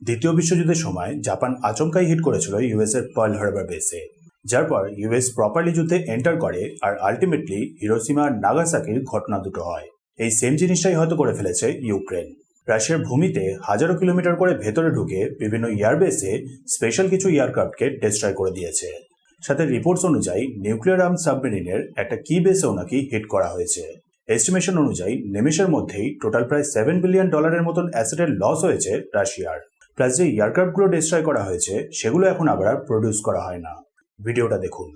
দ্বিতীয় বিশ্বযুদ্ধের সময় জাপান আচমকাই হিট করেছিল ইউএস এর পার্ল হারবার বেসে, যার পর ইউএস প্রপারলি যুদ্ধে এন্টার করে আর আলটিমেটলি হিরোশিমা আর নাগাসাকির ঘটনা দুটো হয়। এই সেম জিনিসটাই হয়তো করে ফেলেছে ইউক্রেন। রাশিয়ার ভূমিতে হাজারো কিলোমিটার করে ভেতরে ঢুকে বিভিন্ন এয়ারবেসে স্পেশাল কিছু এয়ারক্রাফটকে ডিস্ট্রয় করে দিয়েছে। সাথে রিপোর্টস অনুযায়ী নিউক্লিয়ার আর্ম সাবমেরিনের একটা কি বেসেও নাকি হিট করা হয়েছে। এস্টিমেশন অনুযায়ী নিমেষের মধ্যেই টোটাল প্রায় $7 বিলিয়ন মতন অ্যাসেটের লস হয়েছে রাশিয়ার। প্লাস যে এয়ারক্রাফটগুলো ডিস্ট্রয় করা হয়েছে সেগুলো এখন আবার আর প্রডিউস করা হয় না। ভিডিওটা দেখুন।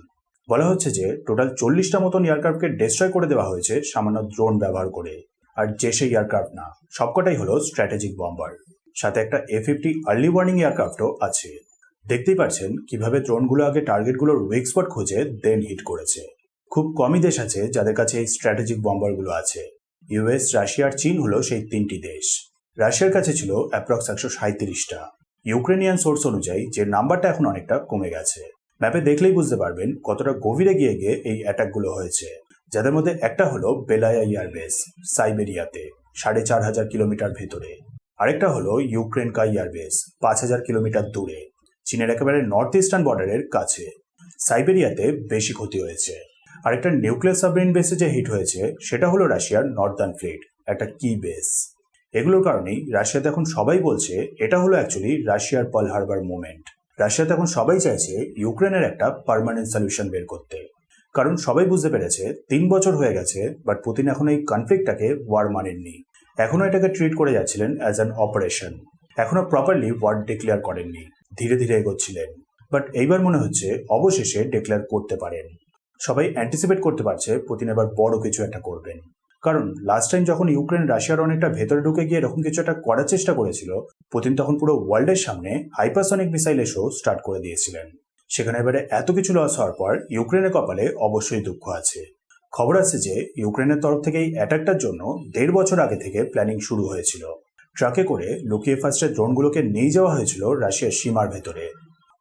বলা হচ্ছে যে টোটাল 40টা মতন এয়ারক্রাফটকে ডিস্ট্রয় করে দেওয়া হয়েছে সামান্য ড্রোন ব্যবহার করে। আর যে সেই এয়ারক্রাফট না, সবকটাই হলো স্ট্র্যাটেজিক বম্বার। সাথে একটা A-50 আর্লি ওয়ার্নিং এয়ারক্রাফটও আছে। দেখতেই পাচ্ছেন কিভাবে ড্রোনগুলো আগে টার্গেটগুলোর উইক স্পট খুঁজে দেন হিট করেছে। খুব কমই দেশ আছে যাদের কাছে এই স্ট্র্যাটেজিক বম্বারগুলো আছে। ইউএস, রাশিয়া আর চীন হলো সেই তিনটি দেশ। রাশিয়ার কাছে ছিল অ্যাপ্রক্স 137টা। ইউক্রেনিয়ান সোর্স অনুযায়ী যে নাম্বারটা এখন অনেকটা কমে গেছে। ম্যাপে দেখলেই বুঝতে পারবেন কতটা গভীরে গিয়ে গিয়ে এই অ্যাটাকগুলো হয়েছে, যাদের মধ্যে একটা হলো বেলায়া এয়ারবেস সাইবেরিয়াতে 4500 কিলোমিটার ভেতরে। আরেকটা হলো ইউক্রেনকা এয়ারবেস 5000 কিলোমিটার দূরে, চীনের একেবারে নর্থ ইস্টার্ন বর্ডারের কাছে। সাইবেরিয়াতে বেশি ক্ষতি হয়েছে। আরেকটা নিউক্লিয়ার সাবমেরিন বেসে যে হিট হয়েছে সেটা হলো রাশিয়ার নর্দার্ন ফ্লিট, একটা কি বেস। এগুলোর কারণেই রাশিয়াতে এখন সবাই বলছে এটা হলো অ্যাকচুয়ালি রাশিয়ার পার্ল হারবার মুভমেন্ট। রাশিয়াতে এখন সবাই চাইছে ইউক্রেনের একটা পার্মানেন্ট সলিউশন বের করতে, কারণ সবাই বুঝতে পেরেছে 3 বছর হয়ে গেছে, বাট পুতিন এখন এই কনফ্লিক্টটাকে ওয়ার মানেননি। এখনো এটাকে ট্রিট করে যাচ্ছিলেন অ্যাজ অ্যান অপারেশন। এখনো প্রপারলি ওয়ার ডিক্লেয়ার করেননি, ধীরে ধীরে এগোচ্ছিলেন। বাট এইবার মনে হচ্ছে অবশেষে ডিক্লেয়ার করতে পারেন। সবাই অ্যান্টিসিপেট করতে পারছে পুতিন এবার বড় কিছু একটা করবেন। কারণ লাস্ট টাইম যখন ইউক্রেন রাশিয়ার অনেকটা ভেতরে ঢুকে গিয়ে এরকম কিছু একটা করার চেষ্টা করেছিল, পুতিন তখন পুরো ওয়ার্ল্ডের সামনে হাইপারসনিক মিসাইলের শো স্টার্ট করে দিয়েছিলেন। সেখানে এবারে এত কিছু লস হওয়ার পর ইউক্রেনের কপালে অবশ্যই দুঃখ আছে। খবর আছে যে ইউক্রেনের তরফ থেকে এই অ্যাটাকটার জন্য 1.5 বছর আগে থেকে প্ল্যানিং শুরু হয়েছিল। ট্রাকে করে লুকিয়ে ফার্স্টে ড্রোনগুলোকে নিয়ে যাওয়া হয়েছিল রাশিয়ার সীমার ভেতরে,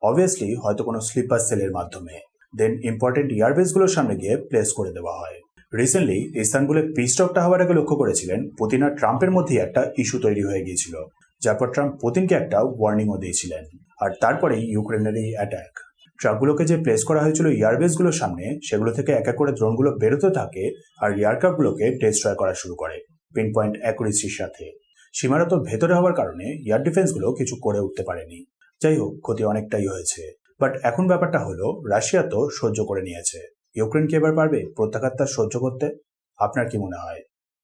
অবভিয়াসলি হয়তো কোনো স্লিপার সেলের মাধ্যমে। দেন ইম্পর্টেন্ট এয়ারবেসগুলোর সামনে গিয়ে প্লেস করে দেওয়া হয়। রিসেন্টলি ইস্তানবুলে পিস টকটা হওয়ার আগে লক্ষ্য করেছিলেন পুতিন আর ট্রাম্পের মধ্যে একটা ইস্যু তৈরি হয়ে গিয়েছিল, যারপর ট্রাম্প পুতিনকে একটা ওয়ার্নিংও দিয়েছিলেন। আর তারপরেই ইউক্রেনের এই অ্যাটাক। ট্রাকগুলোকে যে প্লেস করা হয়েছিল এয়ারবেসগুলোর সামনে, সেগুলো থেকে এক এক করে ড্রোনগুলো বেরোতে থাকে আর এয়ারক্রাফটগুলোকে ডিস্ট্রয় করা শুরু করে পিন পয়েন্ট অ্যাকুরেসির সাথে। সীমানা তো ভেতরে হওয়ার কারণে এয়ার ডিফেন্সগুলো কিছু করে উঠতে পারেনি। যাই হোক, ক্ষতি অনেকটাই হয়েছে। বাট এখন ব্যাপারটা হলো রাশিয়া তো সহ্য করে নিয়েছে, ইউক্রেন কি এবার পারবে প্রত্যাঘাতটা সহ্য করতে? আপনার কি মনে হয়?